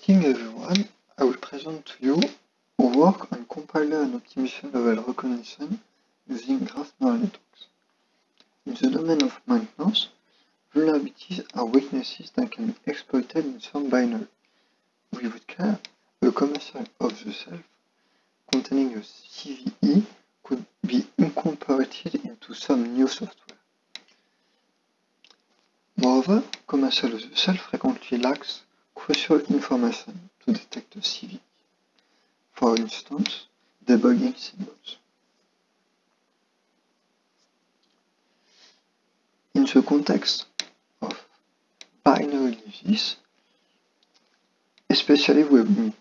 Greeting everyone, I will present to you our work on compiler and optimization level recognition using graph neural networks. In the domain of maintenance, vulnerabilities are weaknesses that can be exploited in some binary. Without care, a commercial off-the-shelf containing a CVE could be incorporated into some new software. Moreover, commercial off-the-shelf frequently lacks crucial information to detect a CVE. For instance, debugging symbols. In the context of binary lists, especially when we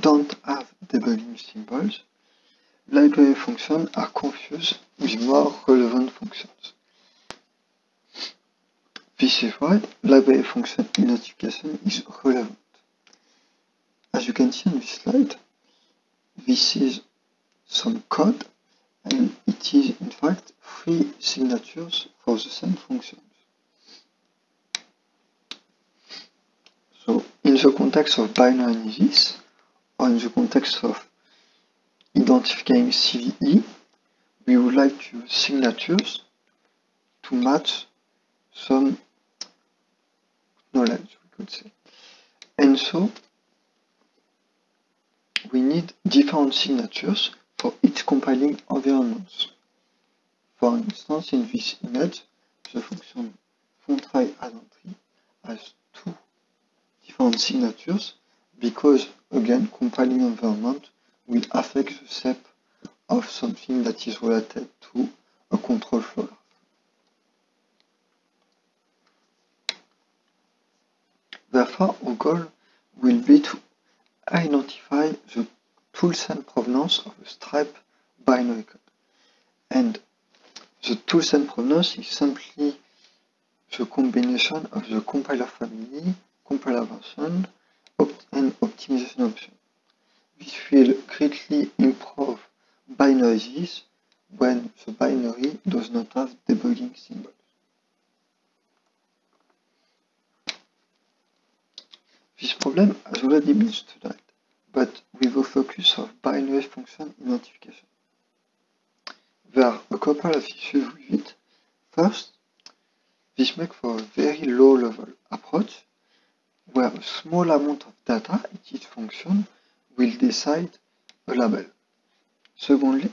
don't have debugging symbols, library functions are confused with more relevant functions. This is why library function identification is relevant. As you can see on this slide, this is some code, and it is in fact 3 signatures for the same functions. So in the context of binary analysis, or in the context of identifying CVE, we would like to use signatures to match some knowledge, we could say. And so we need different signatures for each compiling environments. For instance, in this image, the function fontTry_addEntry has 2 different signatures because, again, compiling environment will affect the shape of something that is related to a control flow graph. Therefore, our goal will be to identify the tools and provenance of a stripe binary code. And the tools and provenance is simply the combination of the compiler family, compiler version, and optimization option. This will greatly improve binaries when the binary does not have debugging symbols. This problem has already been studied, but with a focus of binary function identification. There are a couple of issues with it. First, this makes for a very low-level approach, where a small amount of data in each function will decide a label. Secondly,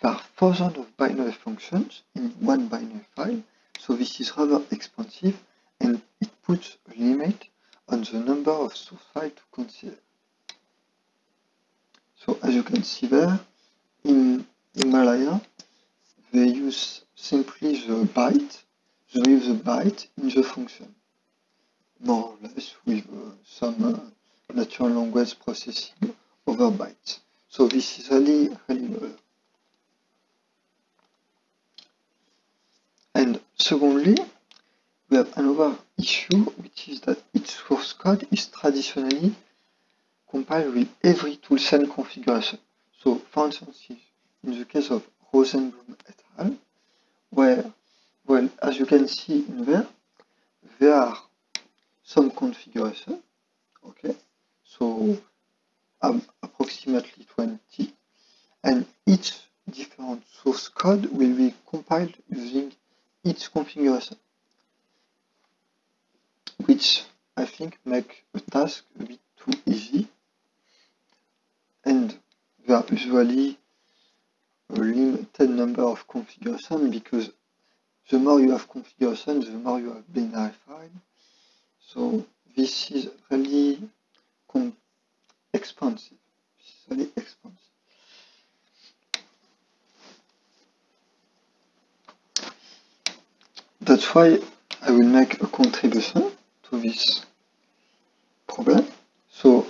there are thousands of binary functions in one binary file, so this is rather expensive and it puts a limit on the number of source files to consider. So as you can see there, in Himalaya, they use simply the byte, they leave the byte in the function, more or less with some natural language processing over bytes. So this is really low. And secondly, we have another issue, which is that each source code is traditionally compiled with every toolchain configuration. So, for instance, in the case of Rosenblum et al., where, well, as you can see in there are some configuration, okay, so approximately 20, and each different source code will be compiled using each configuration, which I think make a task a bit too easy, and there are usually a limited number of configurations because the more you have configuration, the more you have binary file. So this is really expensive. That's why I will make a contribution to this problem. So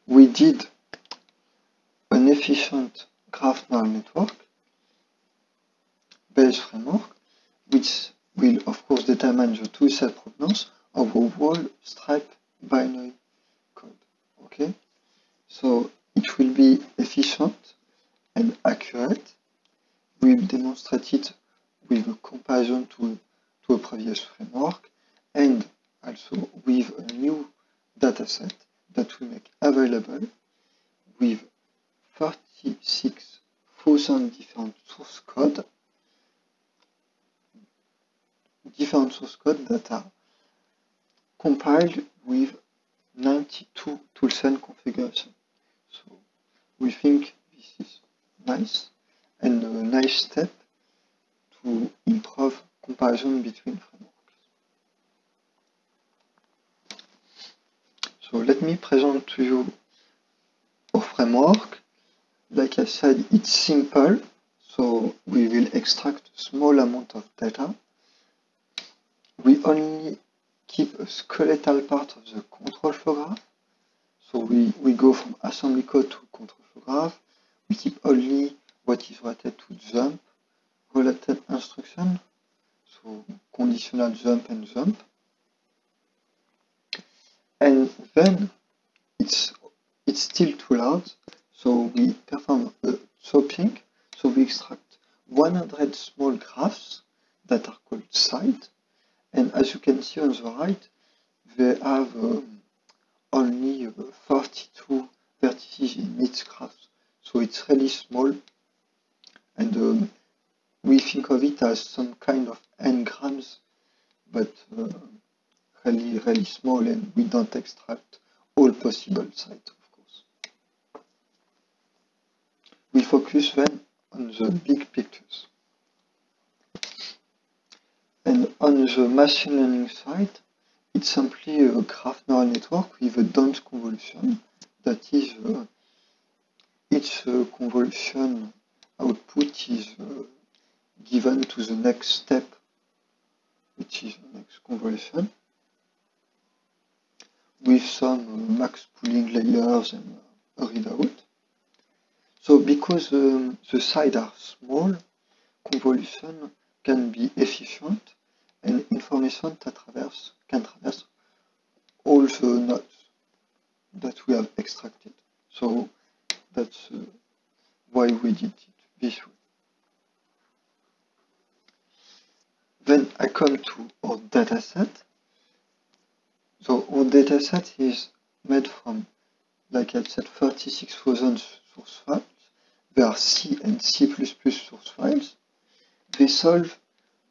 we did an efficient graph neural network based framework, which will of course determine the toolset provenance of a whole stripe binary code. Okay, so it will be efficient and accurate. We've demonstrated with a comparison to a previous framework and also with a new dataset that we make available with 36,000 different source code that are compiled with 92 toolchain configuration. So we think this is nice and a nice step to improve comparison between frameworks. So let me present to you our framework. Like I said, it's simple, so we will extract a small amount of data. We only keep a skeletal part of the control flow graph. So we go from assembly code to control flow graph. We keep only what is related to jump, related instruction, so conditional jump and jump. And then it's still too large, so we perform a chopping. So we extract 100 small graphs that are called site. And as you can see on the right, they have only 42 vertices in each graph. So it's really small. And we think of it as some kind of n-grams, but really small, and we don't extract all possible sites, of course. We focus then on the big pictures. And on the machine learning side, it's simply a graph neural network with a dense convolution. That is, each convolution output is given to the next step, which is the next convolution, with some max pooling layers and a readout. So because the sides are small, convolution can be efficient, and information can traverse all the nodes that we have extracted. So that's why we did it this way. Then I come to our dataset. So our dataset is made from, like I said, 36,000 source files. They are C and C++ source files. They solve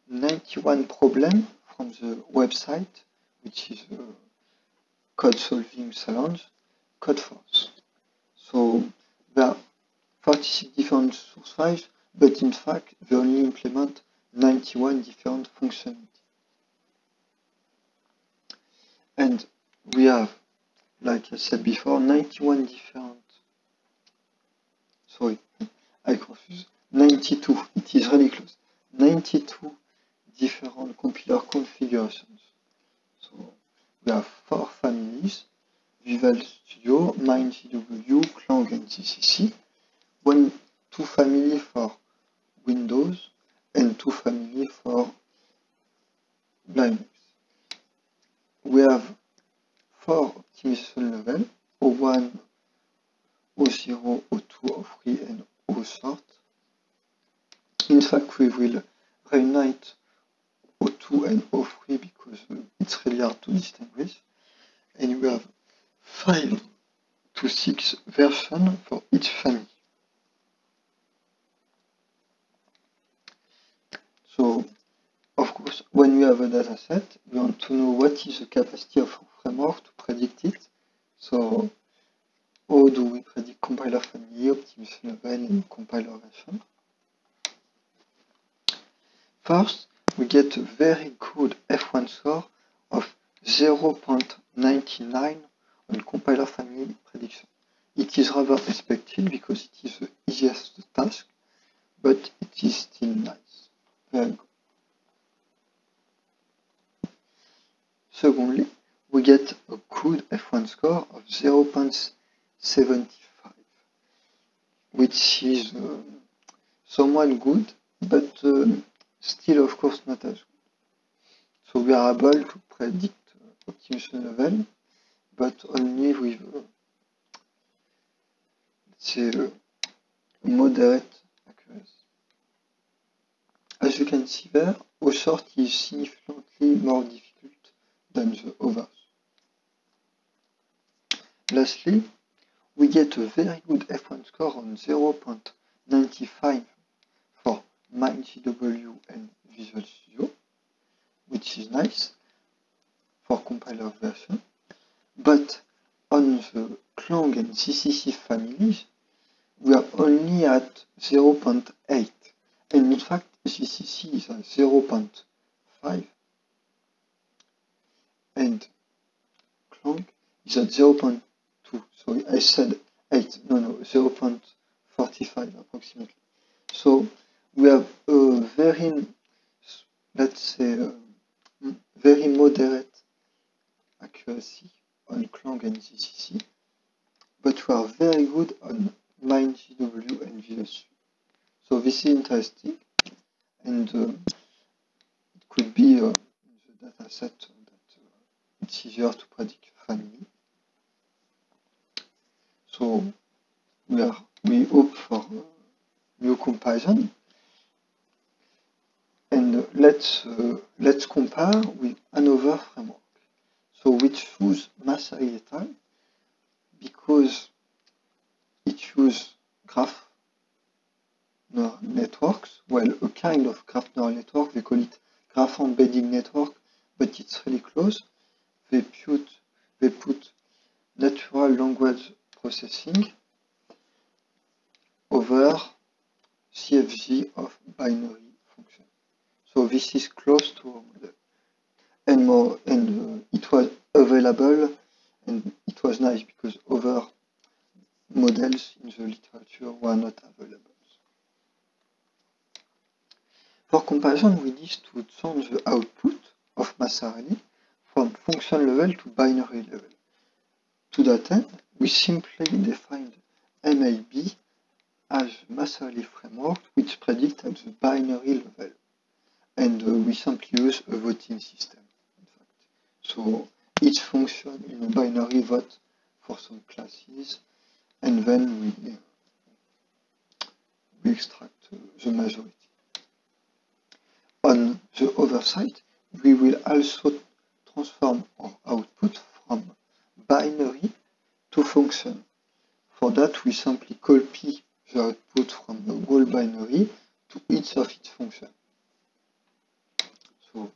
91 problems from the website, which is a code solving challenge, Codeforce. So there are 46 different source files, but in fact they only implement 91 different functionalities. And we have, like I said before, 91 different, sorry, I confuse, 92, it is really close, 92 different compiler configurations. So we have 4 families, Visual Studio, MindGW, Clang, and GCC, 2 families for Windows, and 2 families for Linux. We have 4 optimization levels, O1, O0, O2, O3, and O sort. In fact, we will reunite O2 and O3 because it's really hard to distinguish. And we have 5 to 6 versions for each family. So, of course, when we have a dataset, we want to know what is the capacity of our framework to predict it. So, how do we predict compiler family, optimization level, and compiler version? First, we get a very good F1 score of 0.99 on compiler family prediction. It is rather expected because it is the easiest task, but it is still nice. Very good. Secondly, we get a good F1 score of 0.75, which is somewhat good, but still, of course, not as good. So we are able to predict optimization level, but only with, let's say, moderate accuracy. As you can see there, O sort is significantly more difficult than the others. lastly, we get a very good F1 score on 0.95 for MindGW and Visual Studio, which is nice for compiler version. But on the Clang and CCC families, we are only at 0.8. And in fact, CCC is at 0.5. And Clang is at 0.2. Sorry, I said 8. No, 0.45 approximately. So we have a very, let's say, very moderate accuracy on Clang and CCC, but we are very good on MindGW and Visual Studio. So this is interesting, and it could be in the dataset that it's easier to predict family. So we hope for new comparison, and let's compare with another framework. So we choose Massari et al. Because it uses graph neural networks, well, a kind of graph neural network, they call it graph embedding network, but it's really close. They put natural language processing over CFG of binary function. So this is close to our model. And it was available, and it was nice because other models in the literature were not available. For comparison, we need to change the output of Massari from function level to binary level. To that end, we simply defined MAB as a Massari framework which predicts at the binary level. And we simply use a voting system, in fact. So each function in a binary vote for some classes, and then we extract the majority. On the other side, we will also transform our output from binary to function. For that, we simply copy the output from the whole binary to each of its functions. So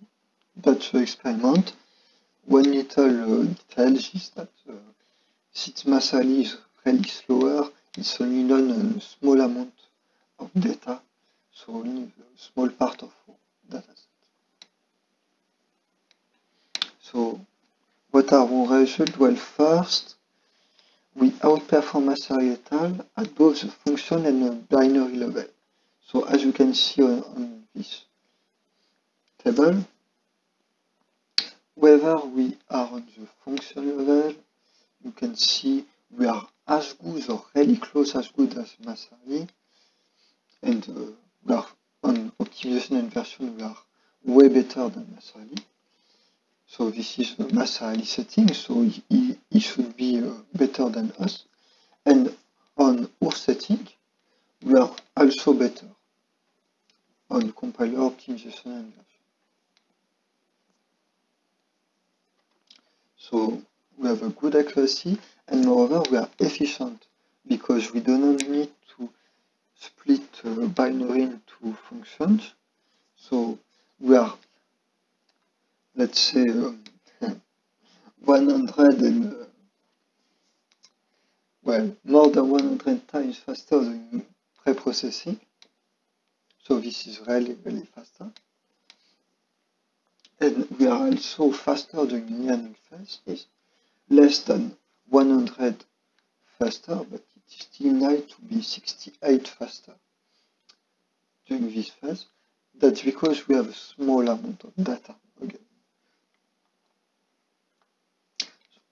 that's the experiment. One little detail is that since Massari is really slower, it's only done a small amount of data, so only a small part of our dataset. So what are our results? Well, first, we outperform Massari et al. At both the function and the binary level. So as you can see on this table, whether we are on the function level, you can see we are as good or really close as good as Massari, and we are on optimization and version, we are way better than Massari. So this is the Massari setting, so he should be better than us. And on our setting, we are also better on compiler optimization and version. So we have a good accuracy, and moreover we are efficient because we do not need to split binary into functions. So we are, let's say, 100 and well, more than 100 times faster than pre-processing. So this is really faster. And we are also faster during learning phase. It's less than 100 faster, but it is still nice to be 68 faster during this phase. That's because we have a small amount of data again.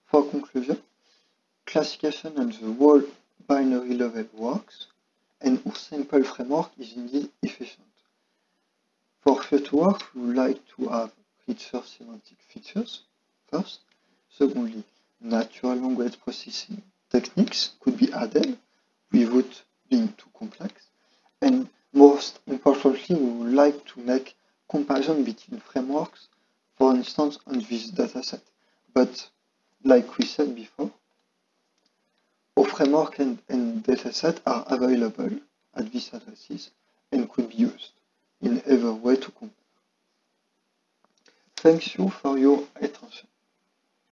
For conclusion, classification on the whole binary level works, and our sample framework is indeed efficient. For future work, we would like to have richer semantic features, first. Secondly, natural language processing techniques could be added without being too complex. And most importantly, we would like to make comparison between frameworks, for instance, on this dataset. But like we said before, framework and dataset are available at these addresses and could be used in either way to compare. Thank you for your attention.